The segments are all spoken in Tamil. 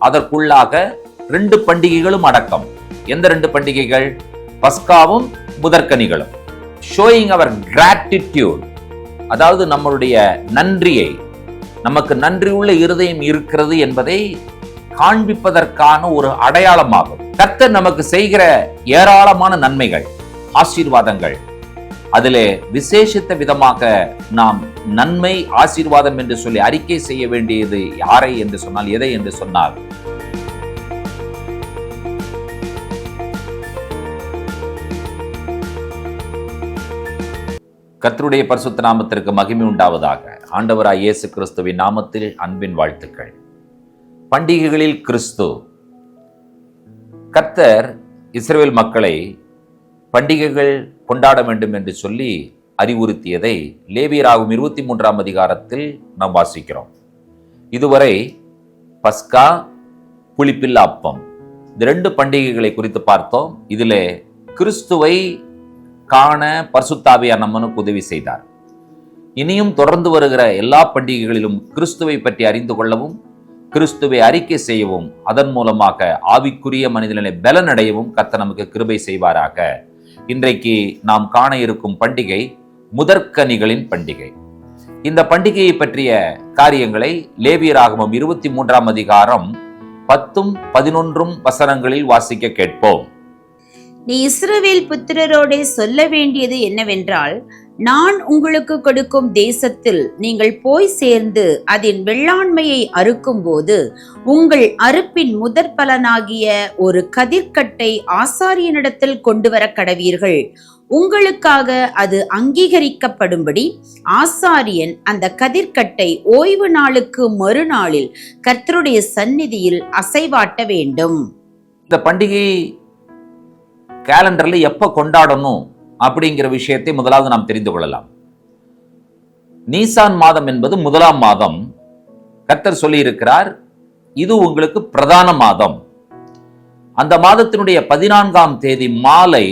அதற்குள்ளாக 2 பண்டிகைகளும் அடக்கம். எந்த 2 பண்டிகைகள்? பஸ்காவும் முதற்கனிகளும். ஷோயிங் அவர் கிராட்டிடியூட், அதாவது நம்மளுடைய நன்றியை, நமக்கு நன்றி உள்ள இருதயம் இருக்கிறது என்பதை காண்பிப்பதற்கான ஒரு அடையாளமாகும். கர்த்தர் நமக்கு செய்கிற ஏராளமான நன்மைகள், ஆசீர்வாதங்கள், அதிலே விசேஷித்த விதமாக நாம் நன்மை ஆசீர்வாதம் என்று சொல்லி அறிக்கை செய்ய வேண்டியது யாரை என்று சொன்னால், எதை என்று சொன்னால், கர்த்தருடைய பரிசுத்த நாமத்திற்கு மகிமை உண்டாவதாக. ஆண்டவராய் இயேசு கிறிஸ்துவின் நாமத்தில் அன்பின் வாழ்த்துக்கள். பண்டிகைகளில் கிறிஸ்து. கர்த்தர் இஸ்ரவேல் மக்களை பண்டிகைகள் கொண்டாட வேண்டும் என்று சொல்லி அறிவுறுத்தியதை லேவியராகும் 23ஆம் அதிகாரத்தில் நாம் வாசிக்கிறோம். இதுவரை பஸ்கா, புளிப்பில்லா அப்பம், இந்த 2 பண்டிகைகளை குறித்து பார்த்தோம். இதிலே கிறிஸ்துவை காண பரிசுத்தாவியானவர் நமக்கு உதவி செய்தார். இனியும் தொடர்ந்து வருகிற எல்லா பண்டிகைகளிலும் கிறிஸ்துவை பற்றி அறிந்து கொள்ளவும், கிறிஸ்துவை அறிக்கை செய்யவும், அதன் மூலமாக ஆவிக்குரிய மனிதனை பலனடையவும் கர்த்தர் நமக்கு கிருபை செய்வாராக. இன்றைக்கு நாம் காண இருக்கும் பண்டிகை முதற்கனிகளின் பண்டிகை. இந்த பண்டிகையை பற்றிய காரியங்களை லேவியராகமம் 23ஆம் அதிகாரம் 10, 11 வசனங்களில் வாசிக்க கேட்போம். நீ இஸ்ரவேல் புத்திரரோடே சொல்ல வேண்டியது என்னவென்றால், நான் உங்களுக்கு கொடுக்கும் தேசத்தில் நீங்கள் போய் சேர்ந்து அதன் வெள்ளாண்மையை அறுக்கும் போது உங்கள் அறுப்பின் முதற் பலனாகிய ஒரு கதிர்க்கட்டை ஆசாரியனிடத்தில் கொண்டு வர கடவீர்கள். உங்களுக்காக அது அங்கீகரிக்கப்படும்படி ஆசாரியன் அந்த கதிர்க்கட்டை ஓய்வு நாளுக்கு மறுநாளில் கர்த்தருடைய சந்நிதியில் அசைவாட்ட வேண்டும். இந்த பண்டிகை கேலண்டர்ல எப்ப கொண்டாடணும் அப்படிங்கிற விஷயத்தை முதலாவது நாம் தெரிந்து கொள்ளலாம். நீசான் மாதம் என்பது 1ஆம் மாதம். கர்த்தர் சொல்லி இருக்கிறார், இது உங்களுக்கு பிரதான மாதம். அந்த மாதத்தினுடைய 14ஆம் தேதி மாலை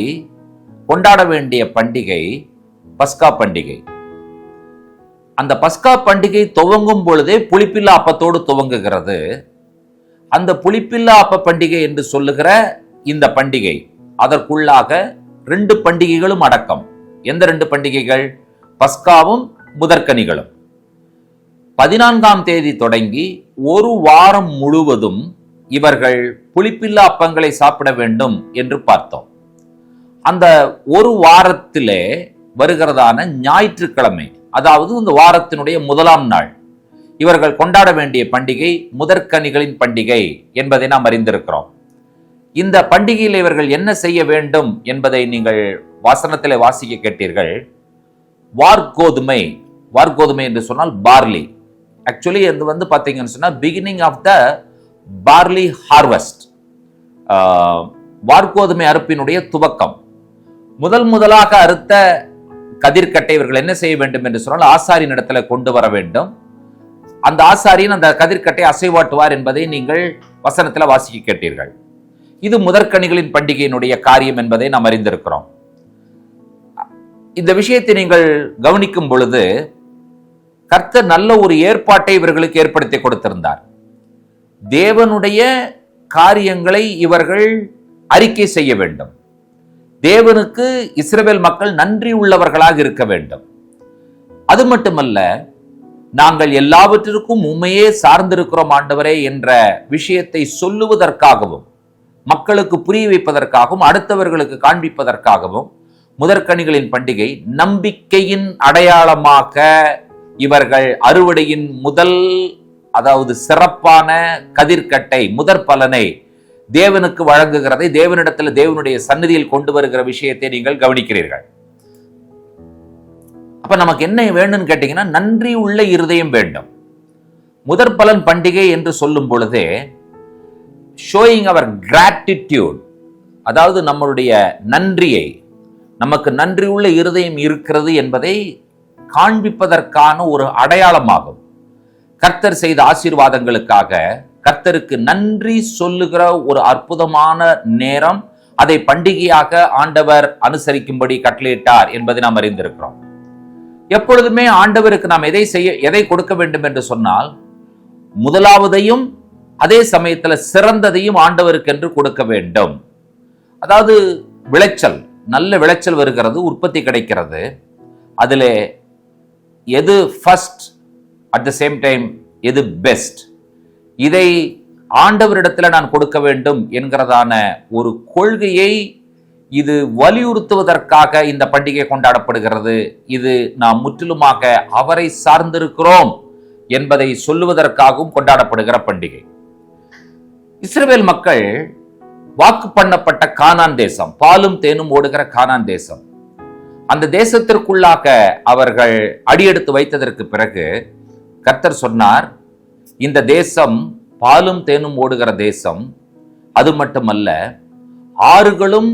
கொண்டாட வேண்டிய பண்டிகை பஸ்கா பண்டிகை. அந்த பஸ்கா பண்டிகை துவங்கும் பொழுதே புளிப்பில்லா அப்பத்தோடு துவங்குகிறது. அந்த புளிப்பில்லா அப்ப பண்டிகை என்று சொல்லுகிற இந்த பண்டிகை, அதற்குள்ளாக 2 பண்டிகைகளும் அடக்கம். எந்த 2 பண்டிகைகள்? பஸ்காவும் முதற்கனிகளும். 14ஆம் தேதி தொடங்கி ஒரு வாரம் முழுவதும் இவர்கள் புளிப்பில்லா அப்பங்களை சாப்பிட வேண்டும் என்று பார்த்தோம். அந்த ஒரு வாரத்திலே வருகிறதான ஞாயிற்றுக்கிழமை, அதாவது இந்த வாரத்தினுடைய 1ஆம் நாள், இவர்கள் கொண்டாட வேண்டிய பண்டிகை முதற்கனிகளின் பண்டிகை என்பதை நாம் அறிந்திருக்கிறோம். இந்த பண்டிகையில் இவர்கள் என்ன செய்ய வேண்டும் என்பதை நீங்கள் வசனத்திலே வாசிக்க கேட்டீர்கள். வார்கோதுமை, வார்கோதுமை என்று சொன்னால் பார்லி. ஆக்சுவலி இது வந்து பார்த்தீங்கன்னு சொன்னா beginning of the barley harvest, வார்கோதுமை அறுப்பினுடைய துவக்கம். முதலாக அறுத்த கதிர்கட்டை இவர்கள் என்ன செய்ய வேண்டும் என்று சொன்னால் ஆசாரியின் இடத்துல கொண்டு வர வேண்டும். அந்த ஆசாரியன் அந்த கதிர்கட்டை அசைவாட்டுவார் என்பதை நீங்கள் வசனத்தில் வாசிக்க கேட்டீர்கள். இது முதற்கனிகளின் பண்டிகையினுடைய காரியம் என்பதை நாம் அறிந்திருக்கிறோம். இந்த விஷயத்தை நீங்கள் கவனிக்கும் பொழுது கர்த்தர் நல்ல ஒரு ஏற்பாட்டை இவர்களுக்கு ஏற்படுத்தி கொடுத்திருந்தார். தேவனுடைய காரியங்களை இவர்கள் அறிக்கை செய்ய வேண்டும். தேவனுக்கு இஸ்ரவேல் மக்கள் நன்றி உள்ளவர்களாக இருக்க வேண்டும். அது மட்டுமல்ல, நாங்கள் எல்லாவற்றிற்கும் உண்மையே சார்ந்திருக்கிறோம் ஆண்டவரே என்ற விஷயத்தை சொல்லுவதற்காகவும், மக்களுக்கு புரிய வைப்பதற்காகவும், அடுத்தவர்களுக்கு காண்பிப்பதற்காகவும் முதற்கனிகளின் பண்டிகை நம்பிக்கையின் அடையாளமாக இவர்கள் அறுவடையின் முதல், அதாவது சிறப்பான கதிர்கட்டை, முதற் பலனை தேவனுக்கு வழங்குகிறதை தேவனிடத்தில் தேவனுடைய சந்நிதியில் கொண்டு வருகிற விஷயத்தை நீங்கள் கவனிக்கிறீர்கள். அப்ப நமக்கு என்ன வேணும்னு கேட்டீங்கன்னா, நன்றி உள்ள இருதயம் வேண்டும். முதற் பலன் பண்டிகை என்று சொல்லும் பொழுதே ஷோயிங் அவர் கிராட்டிடியூட், அதாவது நம்மளுடைய நன்றியை, நமக்கு நன்றி உள்ள இருதயம் இருக்கிறது என்பதை காண்பிப்பதற்கான ஒரு அடையாளமாகும். கர்த்தர் செய்த ஆசீர்வாதங்களுக்காக கர்த்தருக்கு நன்றி சொல்லுகிற ஒரு அற்புதமான நேரம், அதை பண்டிகையாக ஆண்டவர் அனுசரிக்கும்படி கட்டளையிட்டார் என்பதை நாம் அறிந்திருக்கிறோம். எப்பொழுதுமே ஆண்டவருக்கு நாம் எதை கொடுக்க வேண்டும் என்று சொன்னால், முதலாவதையும் அதே சமயத்துல சிறந்ததையும் ஆண்டவருக்கு என்று கொடுக்க வேண்டும். அதாவது விளைச்சல், நல்ல விளைச்சல் வருகிறது, உற்பத்தி கிடைக்கிறது. அதுல எது first, at the same time எது பெஸ்ட், இதை ஆண்டவரிடத்துல நான் கொடுக்க வேண்டும் என்கிறதான ஒரு கொள்கையை இது வலியுறுத்துவதற்காக இந்த பண்டிகை கொண்டாடப்படுகிறது. இது நாம் முற்றிலுமாக அவரை சார்ந்திருக்கிறோம் என்பதை சொல்லுவதற்காகவும் கொண்டாடப்படுகிற பண்டிகை. இஸ்ரவேல் மக்கள் வாக்கு பண்ணப்பட்ட கானான் தேசம், பாலும் தேனும் ஓடுகிற கானான் தேசம், அந்த தேசத்திற்குள்ளாக அவர்கள் அடியெடுத்து வைத்ததற்கு பிறகு கர்த்தர் சொன்னார், இந்த தேசம் பாலும் தேனும் ஓடுகிற தேசம், அது மட்டுமல்ல ஆறுகளும்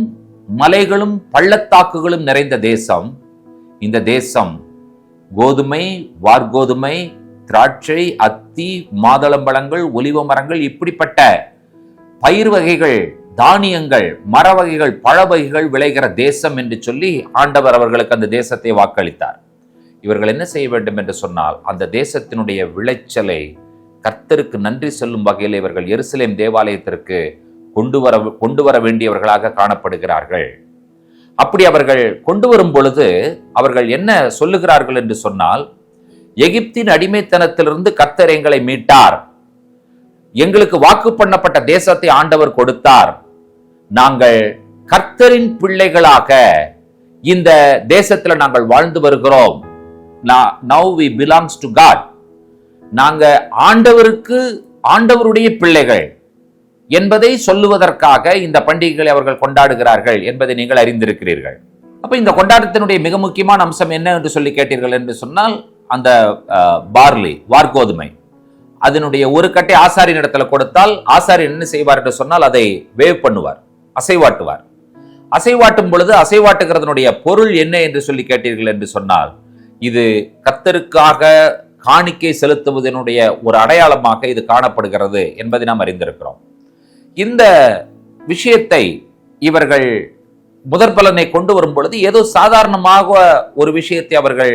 மலைகளும் பள்ளத்தாக்குகளும் நிறைந்த தேசம். இந்த தேசம் கோதுமை, வார்கோதுமை, திராட்சை, அத்தி, மாதளம்பழங்கள், ஒலிவ மரங்கள், இப்படிப்பட்ட பயிர் வகைகள், தானியங்கள், மர வகைகள், பழ வகைகள் விளைகிற தேசம் என்று சொல்லி ஆண்டவர் அவர்களுக்கு அந்த தேசத்தை வாக்களித்தார். இவர்கள் என்ன செய்ய வேண்டும் என்று சொன்னால், அந்த தேசத்தினுடைய விளைச்சலை கர்த்தருக்கு நன்றி சொல்லும் வகையில் இவர்கள் எருசலேம் தேவாலயத்திற்கு கொண்டு வர வேண்டியவர்களாக காணப்படுகிறார்கள். அப்படி அவர்கள் கொண்டு வரும் பொழுது அவர்கள் என்ன சொல்லுகிறார்கள் என்று சொன்னால், எகிப்தின் அடிமைத்தனத்திலிருந்து கர்த்தர் எங்களை மீட்டார், எங்களுக்கு வாக்கு பண்ணப்பட்ட தேசத்தை ஆண்டவர் கொடுத்தார், நாங்கள் கர்த்தரின் பிள்ளைகளாக இந்த தேசத்தில் நாங்கள் வாழ்ந்து வருகிறோம். Now we belongs to God. நாங்க ஆண்டவருடைய பிள்ளைகள் என்பதை சொல்லுவதற்காக இந்த பண்டிகைகளை அவர்கள் கொண்டாடுகிறார்கள் என்பதை நீங்கள் அறிந்திருக்கிறீர்கள். அப்ப இந்த கொண்டாட்டத்தினுடைய மிக முக்கியமான அம்சம் என்ன என்று சொல்லி கேட்டீர்கள் என்று சொன்னால், அந்த பார்லி, வார்கோதுமை, அதனுடைய ஒரு கட்டை ஆசாரியின் இடத்துல கொடுத்தால் ஆசாரியன் என்ன செய்வார் என்று சொன்னால், அதை வேவ் பண்ணுவார், அசைவாட்டுவார். அசைவாட்டும் பொழுது அசைவாட்டுகிறதனுடைய பொருள் என்ன என்று சொல்லி கேட்டீர்கள் என்று சொன்னால், இது கர்த்தருக்காக காணிக்கை செலுத்துவதனுடைய ஒரு அடையாளமாக இது காணப்படுகிறது என்பதை நாம் அறிந்திருக்கிறோம். இந்த விஷயத்தை இவர்கள் முதற் பலனை கொண்டு வரும் பொழுது ஏதோ சாதாரணமாக ஒரு விஷயத்தை அவர்கள்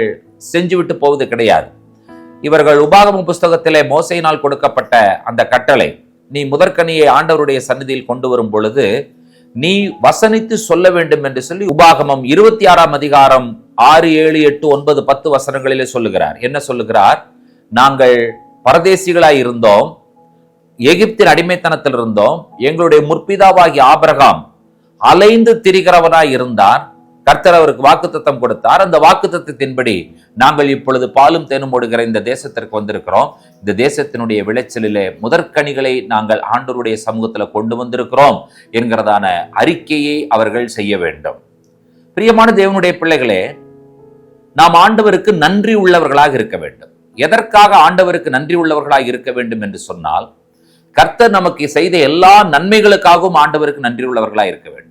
செஞ்சுவிட்டு போவது கிடையாது. இவர்கள் உபாகம புஸ்தகத்திலே மோசையினால் கொடுக்கப்பட்ட அந்த கட்டளை, நீ முதற்கனியை ஆண்டவருடைய சந்நிதியில் கொண்டு வரும் பொழுது நீ வசனித்து சொல்ல வேண்டும் என்று சொல்லி உபாகமம் 26ஆம் அதிகாரம் 6, 7, 8, 9, 10 வசனங்களிலே சொல்லுகிறார். என்ன சொல்லுகிறார்? நாங்கள் பரதேசிகளாய் இருந்தோம், எகிப்தின் அடிமைத்தனத்தில் இருந்தோம், எங்களுடைய முற்பிதாவாகிய ஆபிரகாம் அலைந்து திரிகிறவனாய் இருந்தார், கர்த்தர் அவருக்கு வாக்குத்தத்தம் கொடுத்தார். அந்த வாக்குத்தத்தத்தின்படி நாங்கள் இப்பொழுது பாலும் தேனும் ஓடுகிற இந்த தேசத்திற்கு வந்திருக்கிறோம். இந்த தேசத்தினுடைய விளைச்சலிலே முதற்கனிகளை நாங்கள் ஆண்டவருடைய சமூகத்தில் கொண்டு வந்திருக்கிறோம் என்கிறதான அறிக்கையை அவர்கள் செய்ய வேண்டும். பிரியமான தேவனுடைய பிள்ளைகளே, நாம் ஆண்டவருக்கு நன்றி உள்ளவர்களாக இருக்க வேண்டும். எதற்காக ஆண்டவருக்கு நன்றி உள்ளவர்களாக இருக்க வேண்டும் என்று சொன்னால், கர்த்தர் நமக்கு செய்த எல்லா நன்மைகளுக்காகவும் ஆண்டவருக்கு நன்றி உள்ளவர்களாக இருக்க வேண்டும்.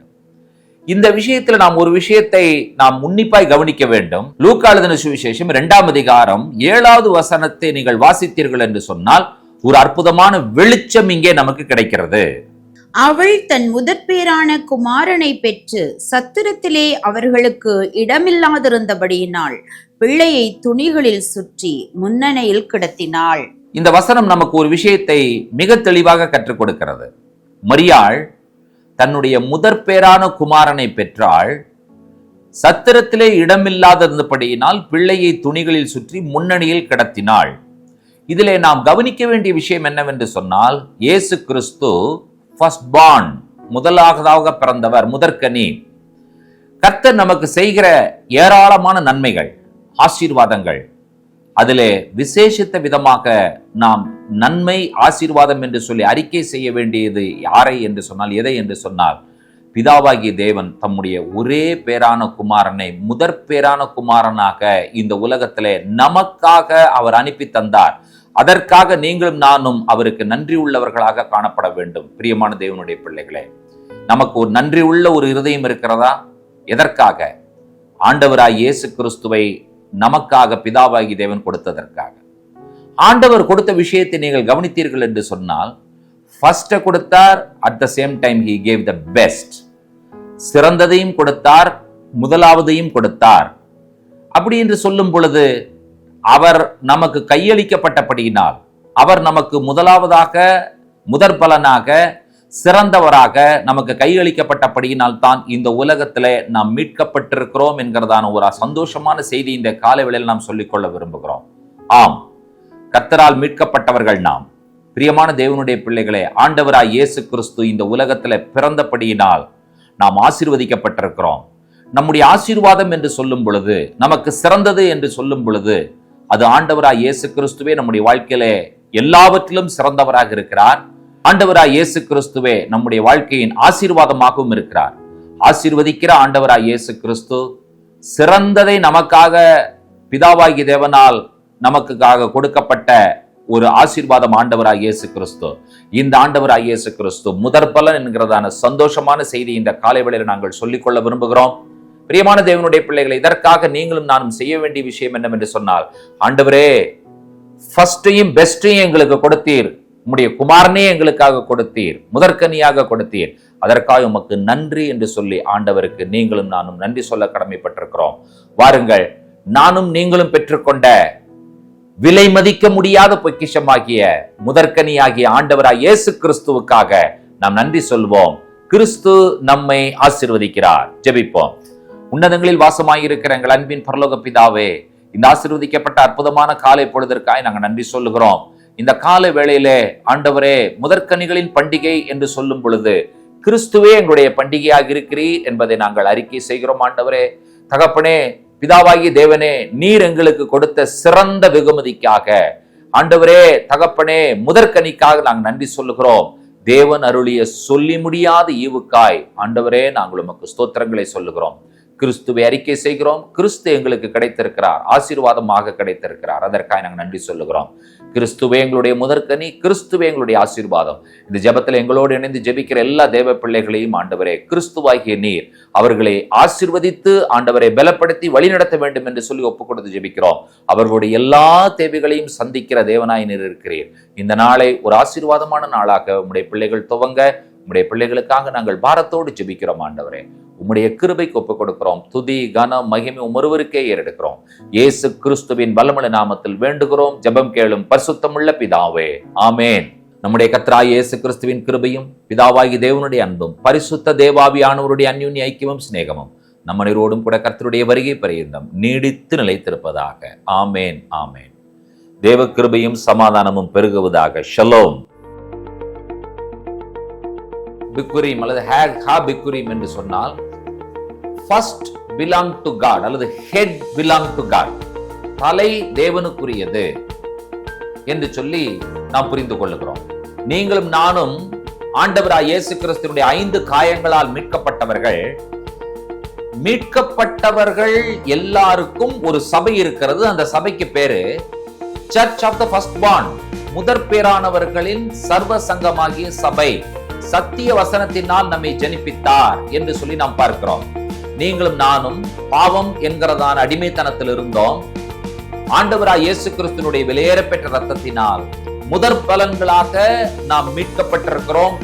இந்த விஷயத்துல நாம் ஒரு விஷயத்தை நாம் உன்னிப்பாய் கவனிக்க வேண்டும். லூக்கா எழுதின சுவிசேஷம் 2ஆம் அதிகாரம் 7வது வசனத்தை நீங்கள் வாசித்தீர்கள் என்று சொன்னால், ஒரு அற்புதமான வெளிச்சம் இங்கே நமக்கு கிடைக்கிறது. அவள் தன் முதற்பேரான குமாரனை பெற்று சத்திரத்திலே அவர்களுக்கு இடமில்லாதிருந்தபடியினால் பிள்ளையை துணிகளில் சுற்றி முன்னணையில் கிடத்தினாள். இந்த வசனம் நமக்கு ஒரு விஷயத்தை மிக தெளிவாக கற்றுக் கொடுக்கிறது. மரியாள் தன்னுடைய முதற்பேரான குமாரனை பெற்றாள், சத்திரத்திலே இடமில்லாதிருந்தபடியினால் பிள்ளையை துணிகளில் சுற்றி முன்னணியில் கிடத்தினாள். இதிலே நாம் கவனிக்க வேண்டிய விஷயம் என்னவென்று சொன்னால், இயேசு கிறிஸ்து ஃபர்ஸ்ட் பார்ன், முதலாவதாக பிறந்தவர், முதற்கனி. கர்த்தர் நமக்கு செய்கிற ஏராளமான நன்மைகள், ஆசீர்வாதங்கள், அதிலே விசேஷித்த விதமாக நாம் நன்மை ஆசீர்வாதம் என்று சொல்லி அறிக்கை செய்ய வேண்டியது யாரை என்று சொன்னால், எதை என்று சொன்னால், பிதாவாகிய தேவன் தம்முடைய ஒரே பேரான குமாரனை முதற் பேரான குமாரனாக இந்த உலகத்திலே நமக்காக அவர் அனுப்பி தந்தார். அதற்காக நீங்களும் நானும் அவருக்கு நன்றி உள்ளவர்களாக காணப்பட வேண்டும். பிரியமான தேவனுடைய பிள்ளைகளே, நமக்கு ஒரு நன்றி உள்ள ஒரு இருதயம் இருக்கிறதா? எதற்காக? ஆண்டவராய் இயேசு கிறிஸ்துவை நமக்காக பிதாவாகி தேவன் கொடுத்ததற்காக. ஆண்டவர் கொடுத்த விஷயத்தை நீங்கள் கவனித்தீர்கள் என்று சொன்னால், ஃபர்ஸ்ட் கொடுத்தார், at the same time he gave the best. சிறந்ததையும் கொடுத்தார், முதலாவதையும் கொடுத்தார். அப்படி என்று சொல்லும் பொழுது, அவர் நமக்கு கையளிக்கப்பட்டபடியினால், அவர் நமக்கு முதலாவதாக முதற் பலனாக சிறந்தவராக நமக்கு கையளிக்கப்பட்டபடியினால் தான் இந்த உலகத்திலே நாம் மீட்கப்பட்டிருக்கிறோம் என்கிறதான ஒரு சந்தோஷமான செய்தி இந்த காலவேளையில் நாம் சொல்லிக்கொள்ள விரும்புகிறோம். ஆம், கர்த்தரால் மீட்கப்பட்டவர்கள் நாம். பிரியமான தேவனுடைய பிள்ளைகளே, ஆண்டவராய் இயேசு கிறிஸ்து இந்த உலகத்திலே பிறந்தபடியினால் நாம் ஆசீர்வதிக்கப்பட்டிருக்கிறோம். நம்முடைய ஆசீர்வாதம் என்று சொல்லும் பொழுது, நமக்கு சிறந்தது என்று சொல்லும் பொழுது, அது ஆண்டவராய் இயேசு கிறிஸ்துவே நம்முடைய வாழ்க்கையிலே எல்லாவற்றிலும் சிறந்தவராக இருக்கிறார். ஆண்டவராய் இயேசு கிறிஸ்துவே நம்முடைய வாழ்க்கையின் ஆசீர்வாதமாகவும் இருக்கிறார். ஆசீர்வதிக்கிற ஆண்டவராய் இயேசு கிறிஸ்து சிறந்ததை நமக்காக பிதாவாகிய தேவனால் நமக்காக கொடுக்கப்பட்ட ஒரு ஆசீர்வாதம் ஆண்டவராய் இயேசு கிறிஸ்து. இந்த ஆண்டவராய் இயேசு கிறிஸ்து முதற் பலன் என்கிறதான சந்தோஷமான செய்தி இந்த காலை வேளையில் நாங்கள் சொல்லிக்கொள்ள விரும்புகிறோம். பிரியமான தேவனுடைய பிள்ளைகளை, இதற்காக நீங்களும் நானும் செய்ய வேண்டிய விஷயம் என்னவென்று சொன்னால், ஆண்டவரே ஃபர்ஸ்டையும் பெஸ்டையும் எங்களுக்கு கொடுத்தீர், உம்முடைய குமாரனே எங்களுக்காக கொடுத்தீர், முதற்கனியாக கொடுத்தீர், அதற்காக உமக்கு நன்றி என்று சொல்லி ஆண்டவருக்கு நீங்களும் நானும் நன்றி சொல்ல கடமைப்பட்டிருக்கிறோம். வாருங்கள், நானும் நீங்களும் பெற்றுக்கொண்ட விலை மதிக்க முடியாத பொக்கிஷமாகிய முதற்கனியாகிய ஆண்டவராய் இயேசு கிறிஸ்துவுக்காக நாம் நன்றி சொல்வோம். கிறிஸ்து நம்மை ஆசீர்வதிக்கிறார். ஜெபிப்போம். உன்னதங்களில் வாசமாயிருக்கிற எங்கள் அன்பின் பரலோக பிதாவே, இந்த ஆசீர்வதிக்கப்பட்ட அற்புதமான காலை பொழுதற்காய் நாங்கள் நன்றி சொல்லுகிறோம். இந்த கால வேளையிலே ஆண்டவரே, முதற்கனிகளின் பண்டிகை என்று சொல்லும் பொழுது கிறிஸ்துவே எங்களுடைய பண்டிகையாக இருக்கிறீர் என்பதை நாங்கள் அறிக்கை செய்கிறோம். ஆண்டவரே, தகப்பனே, பிதாவாகிய தேவனே, நீர் எங்களுக்கு கொடுத்த சிறந்த வெகுமதிக்காக, ஆண்டவரே தகப்பனே, முதற்கனிக்காக நாங்கள் நன்றி சொல்லுகிறோம். தேவன் அருளிய சொல்லி முடியாத ஈவுக்காய் ஆண்டவரே நாங்கள் உமக்கு ஸ்தோத்திரங்களை சொல்லுகிறோம். கிறிஸ்துவை அறிக்கை செய்கிறோம். கிறிஸ்து எங்களுக்கு கிடைத்திருக்கிறார், ஆசீர்வாதமாக கிடைத்திருக்கிறார். அதற்காக நாங்கள் நன்றி சொல்லுகிறோம். கிறிஸ்துவே எங்களுடைய முதற்கனி, கிறிஸ்துவே எங்களுடைய ஆசீர்வாதம். இந்த ஜெபத்தில் எங்களோடு இணைந்து ஜெபிக்கிற எல்லா தேவ பிள்ளைகளையும் ஆண்டவரே, கிறிஸ்துவாகிய நீர் அவர்களை ஆசீர்வதித்து ஆண்டவரை பலப்படுத்தி வழிநடத்த வேண்டும் என்று சொல்லி ஒப்புக் கொடுத்து ஜெபிக்கிறோம். அவர்களுடைய எல்லா தேவைகளையும் சந்திக்கிற தேவனாய் நீர் இருக்கிறீர். இந்த நாளை ஒரு ஆசீர்வாதமான நாளாக உம்முடைய பிள்ளைகள் துவங்க, உம்முடைய பிள்ளைகளுக்காக நாங்கள் பாரத்தோடு ஜெபிக்கிறோம். ஆண்டவரே, உம்முடைய கிருபைக்கு ஒப்புக் கொடுக்கிறோம். துதி கன மகிமை ஒருவருக்கே ஏறெடுக்கிறோம். இயேசு கிறிஸ்துவின் வல்லமுள்ள நாமத்தில் வேண்டுகிறோம், ஜெபம் கேளும் பரிசுத்தமுள்ள பிதாவே, ஆமேன். நம்முடைய கர்த்தராகிய இயேசு கிறிஸ்துவின் கிருபையும் பிதாவாகிய தேவனுடைய அன்பும் பரிசுத்த தேவாவியானவருடைய அந்யோன்ய ஐக்கியமும் சிநேகமும் நம்ம அனைவரோடும் கூட கர்த்தருடைய வருகை பரியந்தம் நீடித்து நிலைத்திருப்பதாக. ஆமேன், ஆமேன். தேவ கிருபையும் சமாதானமும் பெருகுவதாக. ஷலோம். பிக்குரீம் அல்லது ஹா பிக்குரீம் என்று சொன்னால் ஃபர்ஸ்ட் பிலாங் டு காட் அல்லது ஹெட் பிலாங் டு காட், தலை தேவனுக்குரியது என்று சொல்லி நாம் புரிந்து கொள்ளுகிறோம். நீங்களும் நானும் ஆண்டவராய் இயேசு கிறிஸ்துவினுடைய 5 காயங்களால் மீட்கப்பட்டவர்கள். மீட்கப்பட்டவர்கள் எல்லாருக்கும் ஒரு சபை இருக்கிறது. அந்த சபைக்கு பேரு church of the first born, முதற் பேரானவர்களின் சர்வ சங்கமாகிய சபை. சத்திய வசனத்தினால் நம்மை ஜனிப்பித்தார் என்று சொல்லி நாம் பார்க்கிறோம். நீங்களும் நானும் பாவம் என்கிறதான அடிமைத்தனத்தில் இருந்தோம். ஆண்டவராய் இயேசு கிறிஸ்துவினுடைய விலையேற பெற்ற ரத்தத்தினால் முதற் பலன்களாக நாம் மீட்கப்பட்டிருக்கிறோம்.